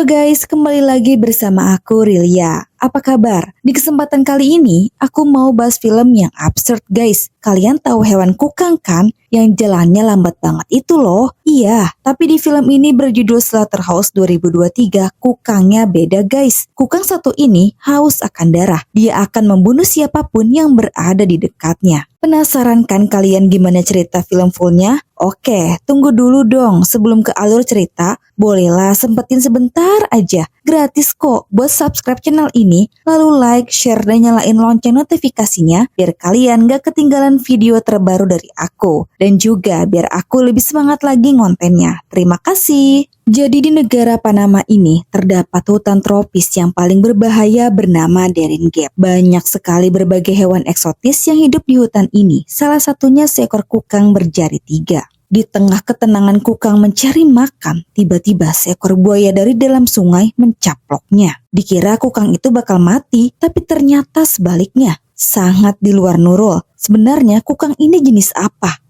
Halo guys, kembali lagi bersama aku Rilia. Apa kabar? Di kesempatan kali ini, aku mau bahas film yang absurd guys. Kalian tahu hewan kukang kan? Yang jalannya lambat banget itu loh. Iya, tapi di film ini berjudul Slaughterhouse 2023, kukangnya beda guys. Kukang satu ini haus akan darah. Dia akan membunuh siapapun yang berada di dekatnya. Penasaran kan kalian gimana cerita film fullnya? Oke, tunggu dulu dong. Sebelum ke alur cerita, bolehlah sempetin sebentar aja. Gratis kok buat subscribe channel ini, lalu like, share, dan nyalain lonceng notifikasinya biar kalian gak ketinggalan video terbaru dari aku. Dan juga biar aku lebih semangat lagi ngontennya. Terima kasih. Jadi di negara Panama ini terdapat hutan tropis yang paling berbahaya bernama Daring Gap. Banyak sekali berbagai hewan eksotis yang hidup di hutan ini. Salah satunya seekor kukang berjari 3. Di tengah ketenangan kukang mencari makan, tiba-tiba seekor buaya dari dalam sungai mencaploknya. Dikira kukang itu bakal mati, tapi ternyata sebaliknya. Sangat di luar nurul. Sebenarnya kukang ini jenis apa?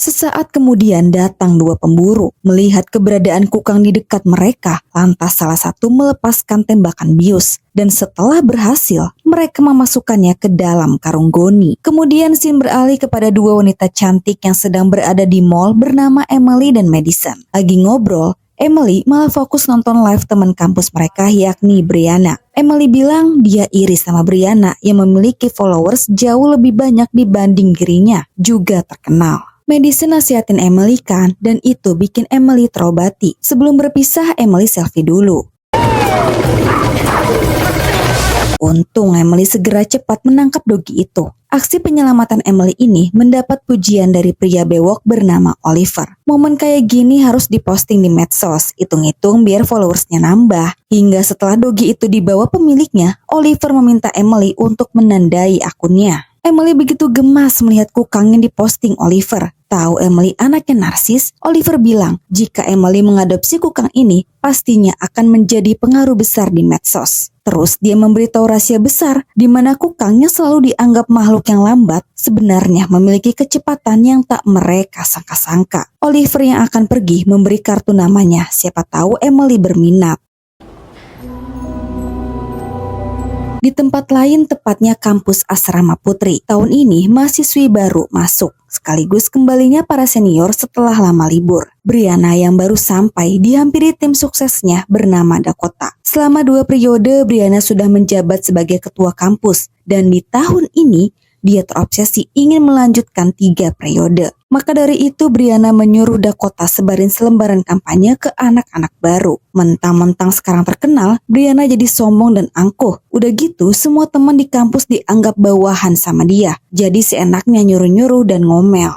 Sesaat kemudian datang 2 pemburu. Melihat keberadaan kukang di dekat mereka, lantas salah satu melepaskan tembakan bius. Dan setelah berhasil, mereka memasukkannya ke dalam karung goni. Kemudian scene beralih kepada 2 wanita cantik yang sedang berada di mall bernama Emily dan Madison. Lagi ngobrol, Emily malah fokus nonton live teman kampus mereka yakni Brianna. Emily bilang dia iri sama Brianna yang memiliki followers jauh lebih banyak dibanding dirinya, juga terkenal. Madison nasihatin Emily kan, dan itu bikin Emily terobati. Sebelum berpisah, Emily selfie dulu. Untung Emily segera cepat menangkap dogi itu. Aksi penyelamatan Emily ini mendapat pujian dari pria bewok bernama Oliver. Momen kayak gini harus diposting di medsos, hitung-hitung biar followersnya nambah. Hingga setelah dogi itu dibawa pemiliknya, Oliver meminta Emily untuk menandai akunnya. Emily begitu gemas melihat kukang yang diposting Oliver. Tahu Emily anaknya narsis, Oliver bilang jika Emily mengadopsi kukang ini, pastinya akan menjadi pengaruh besar di medsos. Terus dia memberitahu rahasia besar di mana kukangnya selalu dianggap makhluk yang lambat, sebenarnya memiliki kecepatan yang tak mereka sangka-sangka. Oliver yang akan pergi memberi kartu namanya, siapa tahu Emily berminat. Di tempat lain, tepatnya kampus Asrama Putri. Tahun ini mahasiswi baru masuk, sekaligus kembalinya para senior setelah lama libur. Brianna yang baru sampai dihampiri tim suksesnya bernama Dakota. Selama 2 periode, Brianna sudah menjabat sebagai ketua kampus. Dan di tahun ini, dia terobsesi ingin melanjutkan 3 periode. Maka dari itu Brianna menyuruh Dakota sebarin selembaran kampanye ke anak-anak baru. Mentang-mentang sekarang terkenal, Brianna jadi sombong dan angkuh. Udah gitu semua teman di kampus dianggap bawahan sama dia. Jadi seenaknya nyuruh-nyuruh dan ngomel.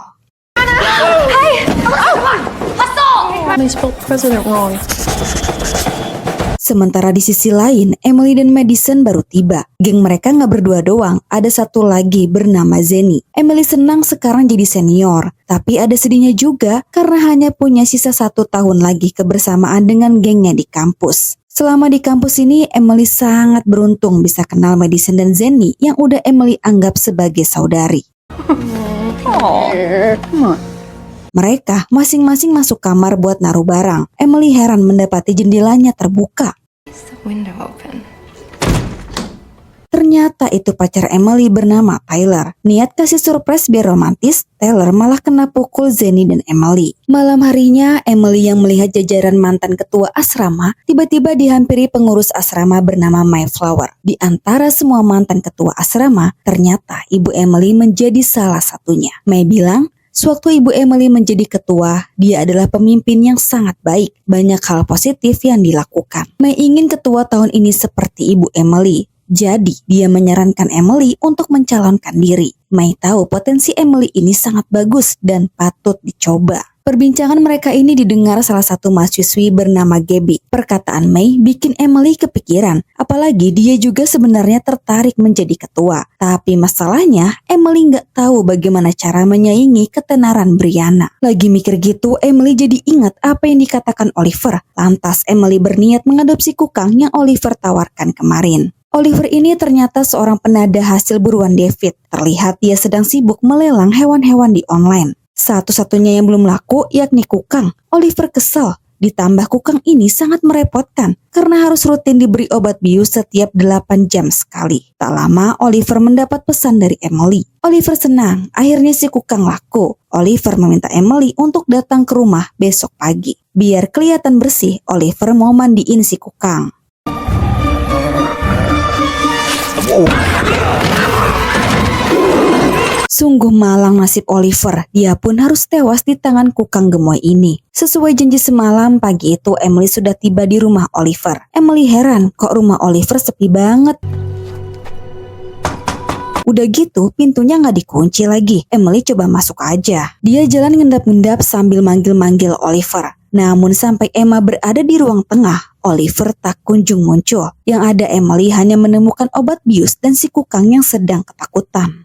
Hey! Oh! They spelled president wrong. Sementara di sisi lain, Emily dan Madison baru tiba. Geng mereka gak berdua doang, ada satu lagi bernama Zenny. Emily senang sekarang jadi senior, tapi ada sedihnya juga karena hanya punya sisa 1 tahun lagi kebersamaan dengan gengnya di kampus. Selama di kampus ini, Emily sangat beruntung bisa kenal Madison dan Zenny yang udah Emily anggap sebagai saudari. Mereka masing-masing masuk kamar buat naruh barang. Emily heran mendapati jendelanya terbuka. Ternyata itu pacar Emily bernama Tyler. Niat kasih surprise biar romantis, Tyler malah kena pukul Zenny dan Emily. Malam harinya, Emily yang melihat jajaran mantan ketua asrama, tiba-tiba dihampiri pengurus asrama bernama Mayflower. Di antara semua mantan ketua asrama, ternyata ibu Emily menjadi salah satunya. May bilang, sewaktu ibu Emily menjadi ketua, dia adalah pemimpin yang sangat baik. Banyak hal positif yang dilakukan. May ingin ketua tahun ini seperti ibu Emily. Jadi, dia menyarankan Emily untuk mencalonkan diri. May tahu potensi Emily ini sangat bagus dan patut dicoba. Perbincangan mereka ini didengar salah satu mahasiswi bernama Gabby. Perkataan May bikin Emily kepikiran, apalagi dia juga sebenarnya tertarik menjadi ketua. Tapi masalahnya, Emily nggak tahu bagaimana cara menyaingi ketenaran Brianna. Lagi mikir gitu, Emily jadi ingat apa yang dikatakan Oliver. Lantas Emily berniat mengadopsi kukang yang Oliver tawarkan kemarin. Oliver ini ternyata seorang penada hasil buruan David. Terlihat dia sedang sibuk melelang hewan-hewan di online. Satu-satunya yang belum laku yakni kukang. Oliver kesal. Ditambah kukang ini sangat merepotkan karena harus rutin diberi obat bius setiap 8 jam sekali. Tak lama Oliver mendapat pesan dari Emily. Oliver senang, akhirnya si kukang laku. Oliver meminta Emily untuk datang ke rumah besok pagi. Biar kelihatan bersih, Oliver mau mandiin si kukang. Sungguh malang nasib Oliver, dia pun harus tewas di tangan kukang gemoy ini. Sesuai janji semalam, pagi itu Emily sudah tiba di rumah Oliver. Emily heran, kok rumah Oliver sepi banget. Udah gitu, pintunya nggak dikunci lagi. Emily coba masuk aja. Dia jalan ngendap-ngendap sambil manggil-manggil Oliver. Namun sampai Emma berada di ruang tengah, Oliver tak kunjung muncul. Yang ada Emily hanya menemukan obat bius dan si kukang yang sedang ketakutan.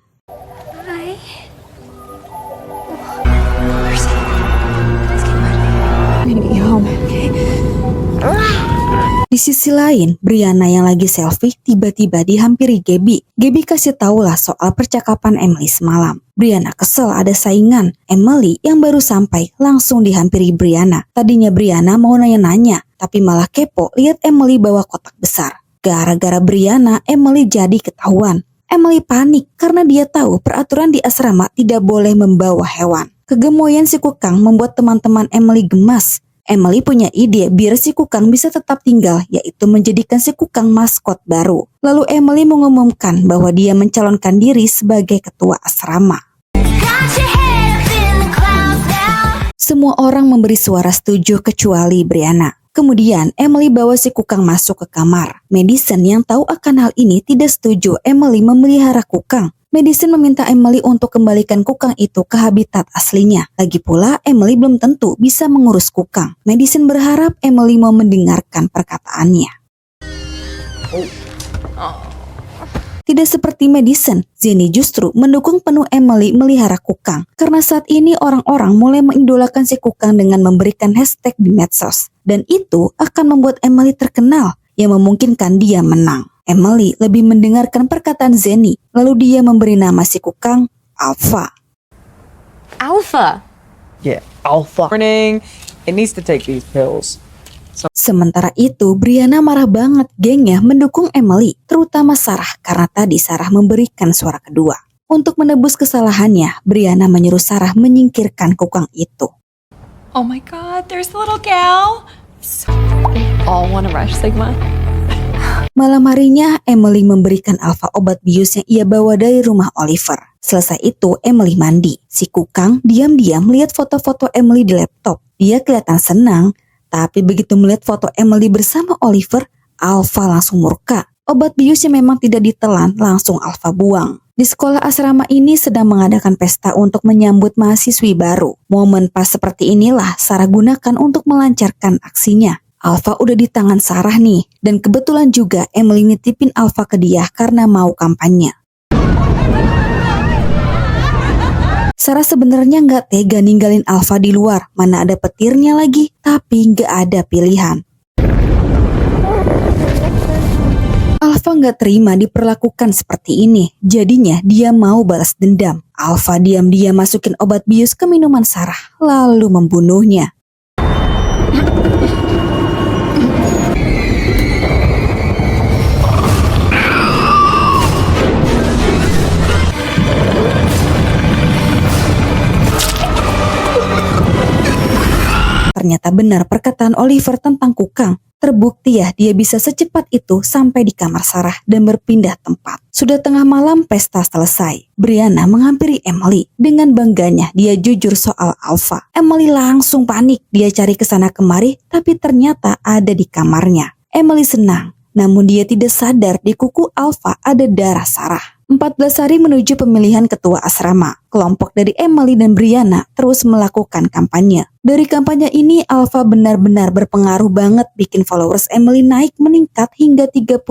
Di sisi lain, Brianna yang lagi selfie tiba-tiba dihampiri Gabby. Gabby kasih tahulah soal percakapan Emily semalam. Brianna kesel ada saingan. Emily yang baru sampai langsung dihampiri Brianna. Tadinya Brianna mau nanya-nanya, tapi malah kepo lihat Emily bawa kotak besar. Gara-gara Brianna, Emily jadi ketahuan. Emily panik karena dia tahu peraturan di asrama tidak boleh membawa hewan. Kegemoyan si kukang membuat teman-teman Emily gemas. Emily punya ide biar si kukang bisa tetap tinggal, yaitu menjadikan si kukang maskot baru. Lalu Emily mengumumkan bahwa dia mencalonkan diri sebagai ketua asrama. Semua orang memberi suara setuju kecuali Brianna. Kemudian Emily bawa si kukang masuk ke kamar. Madison yang tahu akan hal ini tidak setuju Emily memelihara kukang. Madison meminta Emily untuk kembalikan kukang itu ke habitat aslinya. Lagi pula, Emily belum tentu bisa mengurus kukang. Madison berharap Emily mau mendengarkan perkataannya. Tidak seperti Madison, Jenny justru mendukung penuh Emily melihara kukang. Karena saat ini orang-orang mulai mengidolakan si kukang dengan memberikan hashtag di medsos. Dan itu akan membuat Emily terkenal, yang memungkinkan dia menang. Emily lebih mendengarkan perkataan Jenny, lalu dia memberi nama si kukang Alpha. Alpha. Yeah, Alpha. Morning. It needs to take these pills. Sementara itu, Brianna marah banget. Gengnya mendukung Emily, terutama Sarah, karena tadi Sarah memberikan suara kedua. Untuk menebus kesalahannya, Brianna menyuruh Sarah menyingkirkan kukang itu. Oh my god, there's the little gal. So all wanna rush Sigma. Malam harinya, Emily memberikan Alpha obat bius yang ia bawa dari rumah Oliver. Selesai itu, Emily mandi. Si kukang diam-diam melihat foto-foto Emily di laptop. Dia kelihatan senang, tapi begitu melihat foto Emily bersama Oliver, Alpha langsung murka. Obat bius yang memang tidak ditelan langsung Alpha buang. Di sekolah asrama ini sedang mengadakan pesta untuk menyambut mahasiswi baru. Momen pas seperti inilah Sarah gunakan untuk melancarkan aksinya. Alpha udah di tangan Sarah nih, dan kebetulan juga Emily nitipin Alpha ke dia karena mau kampanye. Sarah sebenarnya nggak tega ninggalin Alpha di luar, mana ada petirnya lagi, tapi nggak ada pilihan. Alpha nggak terima diperlakukan seperti ini, jadinya dia mau balas dendam. Alpha diam-diam masukin obat bius ke minuman Sarah, lalu membunuhnya. Ternyata benar perkataan Oliver tentang kukang. Terbukti ya dia bisa secepat itu sampai di kamar Sarah dan berpindah tempat. Sudah tengah malam, pesta selesai. Brianna menghampiri Emily. Dengan bangganya dia jujur soal Alpha. Emily langsung panik. Dia cari kesana kemari tapi ternyata ada di kamarnya. Emily senang. Namun dia tidak sadar di kuku Alpha ada darah Sarah. 14 hari menuju pemilihan ketua asrama. Kelompok dari Emily dan Brianna terus melakukan kampanye. Dari kampanye ini, Alpha benar-benar berpengaruh banget bikin followers Emily naik meningkat hingga 32.000.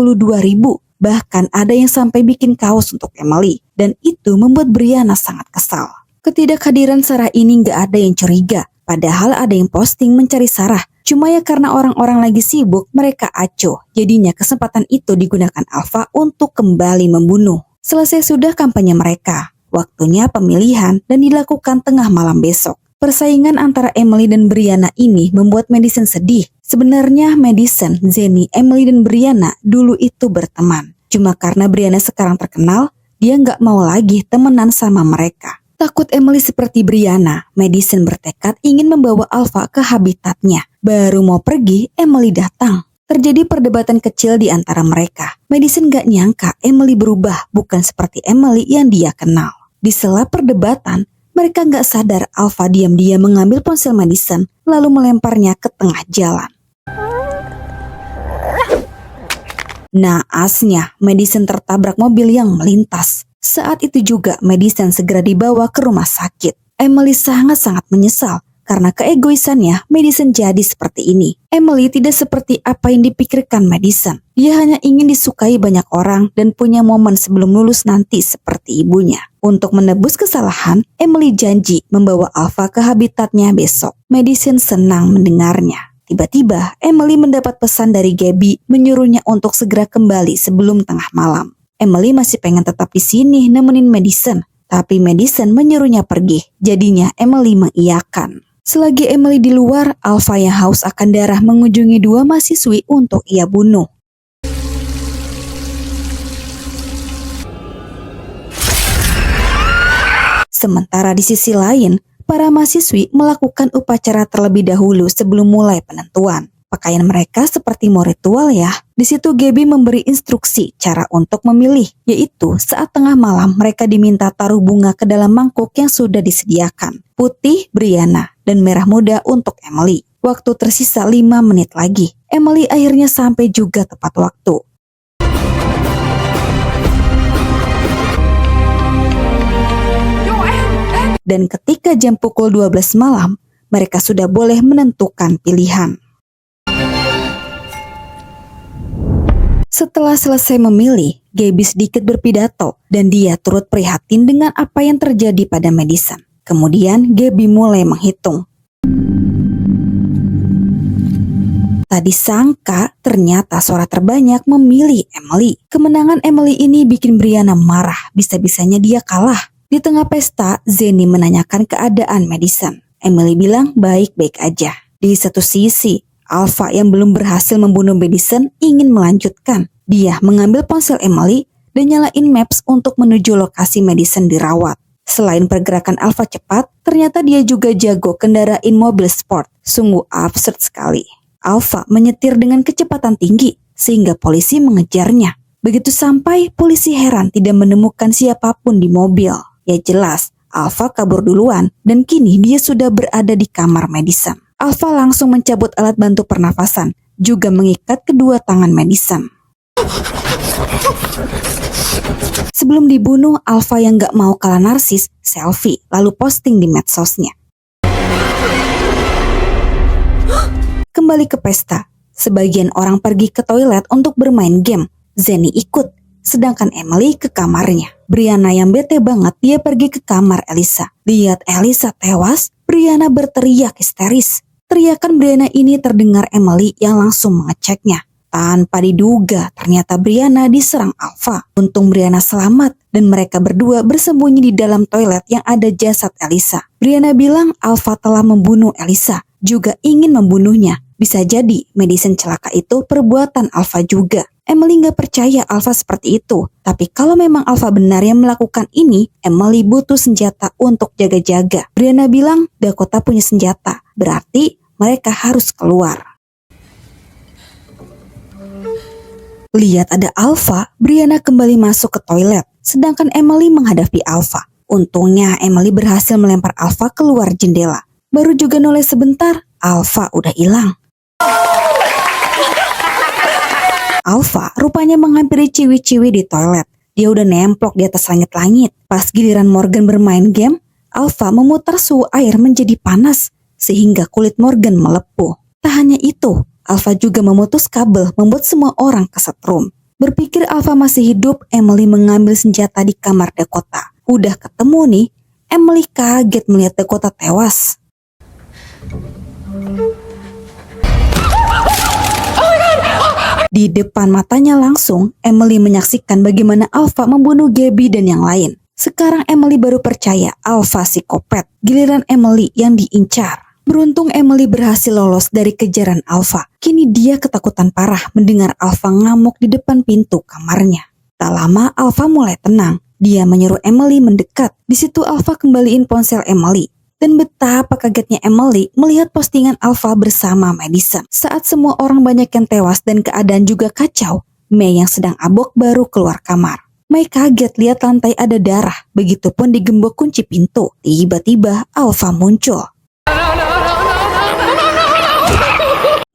Bahkan ada yang sampai bikin kaos untuk Emily. Dan itu membuat Brianna sangat kesal. Ketidakhadiran Sarah ini gak ada yang curiga. Padahal ada yang posting mencari Sarah. Cuma ya karena orang-orang lagi sibuk, mereka acuh. Jadinya kesempatan itu digunakan Alpha untuk kembali membunuh. Selesai sudah kampanye mereka. Waktunya pemilihan dan dilakukan tengah malam besok. Persaingan antara Emily dan Brianna ini membuat Madison sedih. Sebenarnya Madison, Jenny, Emily, dan Brianna dulu itu berteman. Cuma karena Brianna sekarang terkenal, dia nggak mau lagi temenan sama mereka. Takut Emily seperti Brianna, Madison bertekad ingin membawa Alpha ke habitatnya. Baru mau pergi, Emily datang. Terjadi perdebatan kecil di antara mereka. Madison gak nyangka Emily berubah, bukan seperti Emily yang dia kenal. Di sela perdebatan, mereka gak sadar Alpha diam-diam mengambil ponsel Madison, lalu melemparnya ke tengah jalan. Naasnya, Madison tertabrak mobil yang melintas. Saat itu juga Madison segera dibawa ke rumah sakit. Emily sangat-sangat menyesal. Karena keegoisannya, Madison jadi seperti ini. Emily tidak seperti apa yang dipikirkan Madison. Dia hanya ingin disukai banyak orang dan punya momen sebelum lulus nanti seperti ibunya. Untuk menebus kesalahan, Emily janji membawa Alpha ke habitatnya besok. Madison senang mendengarnya. Tiba-tiba, Emily mendapat pesan dari Gabby menyuruhnya untuk segera kembali sebelum tengah malam. Emily masih pengen tetap di sini nemenin Madison, tapi Madison menyuruhnya pergi. Jadinya Emily mengiyakan. Selagi Emily di luar, Alpha yang haus akan darah mengunjungi dua mahasiswi untuk ia bunuh. Sementara di sisi lain, para mahasiswi melakukan upacara terlebih dahulu sebelum mulai penentuan. Pakaian mereka seperti mau ritual ya. Di situ Gabby memberi instruksi cara untuk memilih, yaitu saat tengah malam mereka diminta taruh bunga ke dalam mangkuk yang sudah disediakan. Putih Brianna dan merah muda untuk Emily. Waktu tersisa 5 menit lagi. Emily akhirnya sampai juga tepat waktu. Dan ketika jam pukul 12 malam, mereka sudah boleh menentukan pilihan. Setelah selesai memilih, Gabby sedikit berpidato dan dia turut prihatin dengan apa yang terjadi pada Madison. Kemudian Gabby mulai menghitung. Tadi sangka ternyata suara terbanyak memilih Emily. Kemenangan Emily ini bikin Brianna marah, bisa-bisanya dia kalah. Di tengah pesta, Jenny menanyakan keadaan Madison. Emily bilang baik-baik aja. Di satu sisi, Alpha yang belum berhasil membunuh Madison ingin melanjutkan. Dia mengambil ponsel Emily dan nyalain maps untuk menuju lokasi Madison dirawat. Selain pergerakan Alpha cepat, ternyata dia juga jago kendarain mobil sport. Sungguh absurd sekali. Alpha menyetir dengan kecepatan tinggi sehingga polisi mengejarnya. Begitu sampai, polisi heran tidak menemukan siapapun di mobil. Ya jelas, Alpha kabur duluan dan kini dia sudah berada di kamar Madison. Alpha langsung mencabut alat bantu pernafasan, juga mengikat kedua tangan Madison. Sebelum dibunuh, Alpha yang gak mau kalah narsis, selfie, lalu posting di medsosnya. Kembali ke pesta, sebagian orang pergi ke toilet untuk bermain game. Jenny ikut, sedangkan Emily ke kamarnya. Brianna yang bete banget, dia pergi ke kamar Elisa. Lihat Elisa tewas, Brianna berteriak histeris. Teriakan Brianna ini terdengar Emily yang langsung mengeceknya. Tanpa diduga, ternyata Brianna diserang Alpha. Untung Brianna selamat dan mereka berdua bersembunyi di dalam toilet yang ada jasad Elisa. Brianna bilang Alpha telah membunuh Elisa, juga ingin membunuhnya. Bisa jadi Madison celaka itu perbuatan Alpha juga. Emily gak percaya Alpha seperti itu. Tapi kalau memang Alpha benar yang melakukan ini, Emily butuh senjata untuk jaga-jaga. Brianna bilang Dakota punya senjata. Berarti mereka harus keluar. Lihat ada Alpha, Brianna kembali masuk ke toilet. Sedangkan Emily menghadapi Alpha. Untungnya Emily berhasil melempar Alpha keluar jendela. Baru juga noleh sebentar, Alpha udah hilang. Alpha rupanya menghampiri ciwi-ciwi di toilet. Dia udah nemplok di atas langit-langit. Pas giliran Morgan bermain game, Alpha memutar suhu air menjadi panas sehingga kulit Morgan melepuh. Tak hanya itu, Alpha juga memutus kabel membuat semua orang kesetrum. Berpikir Alpha masih hidup, Emily mengambil senjata di kamar Dakota. Udah ketemu nih, Emily kaget melihat Dakota tewas. Di depan matanya langsung, Emily menyaksikan bagaimana Alpha membunuh Gabby dan yang lain. Sekarang Emily baru percaya Alpha psikopat, giliran Emily yang diincar. Beruntung Emily berhasil lolos dari kejaran Alpha. Kini dia ketakutan parah mendengar Alpha ngamuk di depan pintu kamarnya. Tak lama Alpha mulai tenang. Dia menyuruh Emily mendekat. Di situ Alpha kembaliin ponsel Emily. Dan betapa kagetnya Emily melihat postingan Alpha bersama Madison. Saat semua orang banyak yang tewas dan keadaan juga kacau, May yang sedang abok baru keluar kamar. May kaget lihat lantai ada darah. Begitupun digembok kunci pintu. Tiba-tiba Alpha muncul.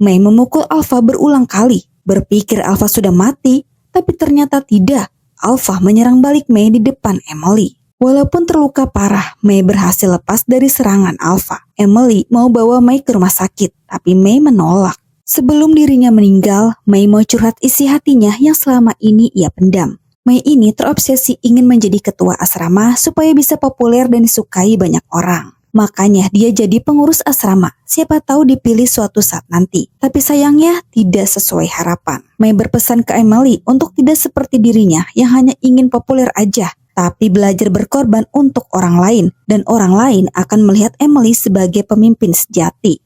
May memukul Alpha berulang kali. Berpikir Alpha sudah mati, tapi ternyata tidak. Alpha menyerang balik May di depan Emily. Walaupun terluka parah, May berhasil lepas dari serangan Alpha. Emily mau bawa May ke rumah sakit, tapi May menolak. Sebelum dirinya meninggal, May mau curhat isi hatinya yang selama ini ia pendam. May ini terobsesi ingin menjadi ketua asrama supaya bisa populer dan disukai banyak orang. Makanya dia jadi pengurus asrama, siapa tahu dipilih suatu saat nanti. Tapi sayangnya tidak sesuai harapan. May berpesan ke Emily untuk tidak seperti dirinya yang hanya ingin populer aja, tapi belajar berkorban untuk orang lain, dan orang lain akan melihat Emily sebagai pemimpin sejati.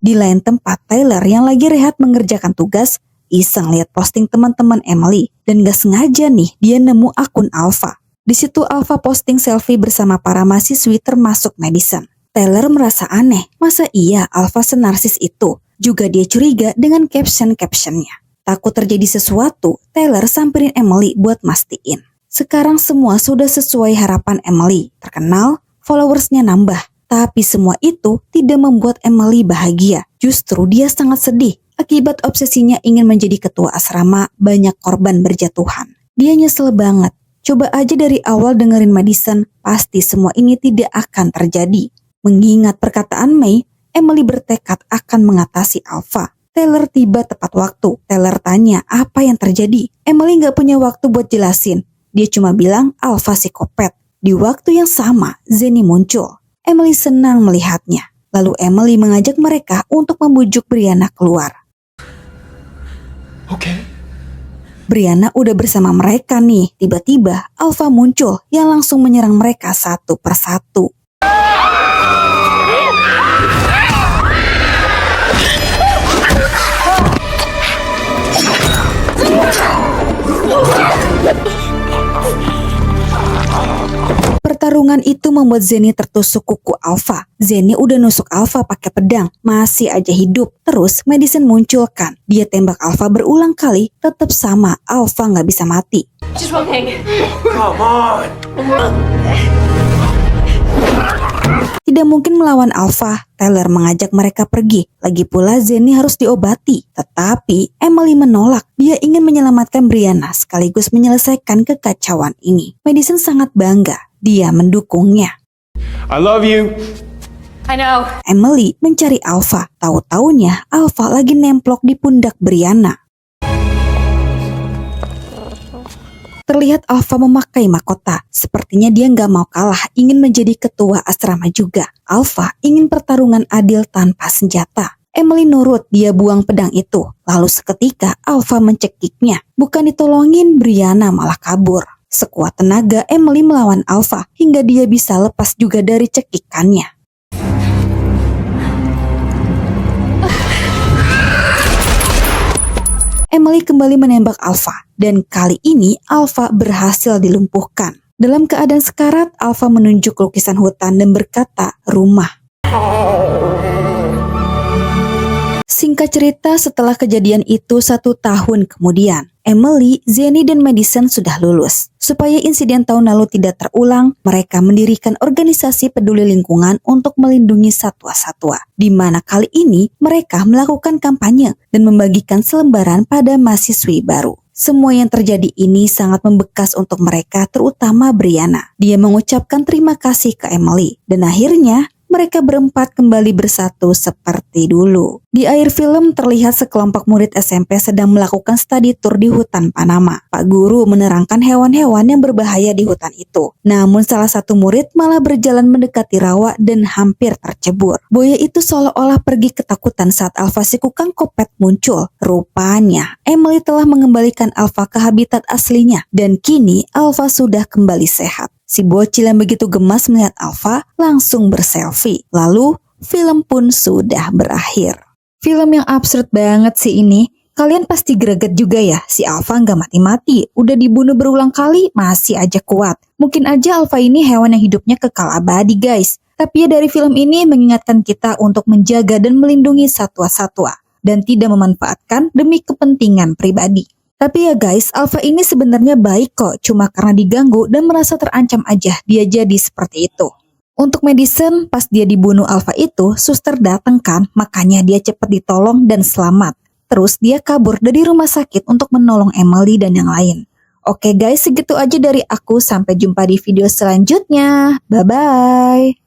Di lain tempat, Tyler yang lagi rehat mengerjakan tugas, iseng lihat posting teman-teman Emily dan gak sengaja nih dia nemu akun Alpha. Di situ Alpha posting selfie bersama para mahasiswi termasuk Madison. Tyler merasa aneh, masa iya Alpha senarsis itu? Juga dia curiga dengan caption-captionnya. Takut terjadi sesuatu, Tyler samperin Emily buat mastiin. Sekarang semua sudah sesuai harapan Emily, terkenal, followersnya nambah. Tapi semua itu tidak membuat Emily bahagia. Justru dia sangat sedih. Akibat obsesinya ingin menjadi ketua asrama, banyak korban berjatuhan. Dia nyesel banget. Coba aja dari awal dengerin Madison, pasti semua ini tidak akan terjadi. Mengingat perkataan May, Emily bertekad akan mengatasi Alpha. Tyler tiba tepat waktu. Tyler tanya apa yang terjadi. Emily gak punya waktu buat jelasin. Dia cuma bilang Alpha psikopat. Di waktu yang sama, Zenny muncul. Emily senang melihatnya. Lalu Emily mengajak mereka untuk membujuk Brianna keluar. Okay. Brianna udah bersama mereka nih. Tiba-tiba Alpha muncul yang langsung menyerang mereka satu persatu. Pertarungan itu membuat Zenny tertusuk kuku Alpha. Zenny udah nusuk Alpha pakai pedang, masih aja hidup. Terus Madison muncul kan. Dia tembak Alpha berulang kali, tetap sama. Alpha nggak bisa mati. Just one thing. Come on. Tidak mungkin melawan Alpha. Tyler mengajak mereka pergi. Lagi pula Zenny harus diobati. Tetapi Emily menolak. Dia ingin menyelamatkan Brianna sekaligus menyelesaikan kekacauan ini. Madison sangat bangga. Dia mendukungnya. I love you. I know. Emily mencari Alpha. Tahu-taunya Alpha lagi nemplok di pundak Brianna. Terlihat Alpha memakai mahkota. Sepertinya dia nggak mau kalah, ingin menjadi ketua asrama juga. Alpha ingin pertarungan adil tanpa senjata. Emily nurut, dia buang pedang itu. Lalu seketika Alpha mencekiknya. Bukan ditolongin, Brianna malah kabur. Sekuat tenaga Emily melawan Alpha hingga dia bisa lepas juga dari cekikannya. Emily kembali menembak Alpha dan kali ini Alpha berhasil dilumpuhkan. Dalam keadaan sekarat, Alpha menunjuk lukisan hutan dan berkata, "Rumah." Singkat cerita, setelah kejadian itu 1 tahun kemudian, Emily, Zenny, dan Madison sudah lulus. Supaya insiden tahun lalu tidak terulang, mereka mendirikan organisasi peduli lingkungan untuk melindungi satwa-satwa. Di mana kali ini mereka melakukan kampanye dan membagikan selembaran pada mahasiswi baru. Semua yang terjadi ini sangat membekas untuk mereka, terutama Brianna. Dia mengucapkan terima kasih ke Emily, dan akhirnya mereka berempat kembali bersatu seperti dulu. Di akhir film terlihat sekelompok murid SMP sedang melakukan study tour di hutan Panama. Pak guru menerangkan hewan-hewan yang berbahaya di hutan itu. Namun salah satu murid malah berjalan mendekati rawa dan hampir tercebur. Buaya itu seolah-olah pergi ketakutan saat Alpha si kukang kopet muncul. Rupanya Emily telah mengembalikan Alpha ke habitat aslinya dan kini Alpha sudah kembali sehat. Si bocil yang begitu gemas melihat Alpha langsung berselfie. Lalu film pun sudah berakhir. Film yang absurd banget sih ini. Kalian pasti greget juga ya, si Alpha nggak mati-mati, udah dibunuh berulang kali, masih aja kuat. Mungkin aja Alpha ini hewan yang hidupnya kekal abadi guys. Tapi ya dari film ini mengingatkan kita untuk menjaga dan melindungi satwa-satwa. Dan tidak memanfaatkan demi kepentingan pribadi. Tapi ya guys, Alpha ini sebenarnya baik kok, cuma karena diganggu dan merasa terancam aja dia jadi seperti itu. Untuk medicine, pas dia dibunuh Alpha itu, suster datang kan, makanya dia cepat ditolong dan selamat. Terus dia kabur dari rumah sakit untuk menolong Emily dan yang lain. Oke guys, segitu aja dari aku, sampai jumpa di video selanjutnya. Bye-bye.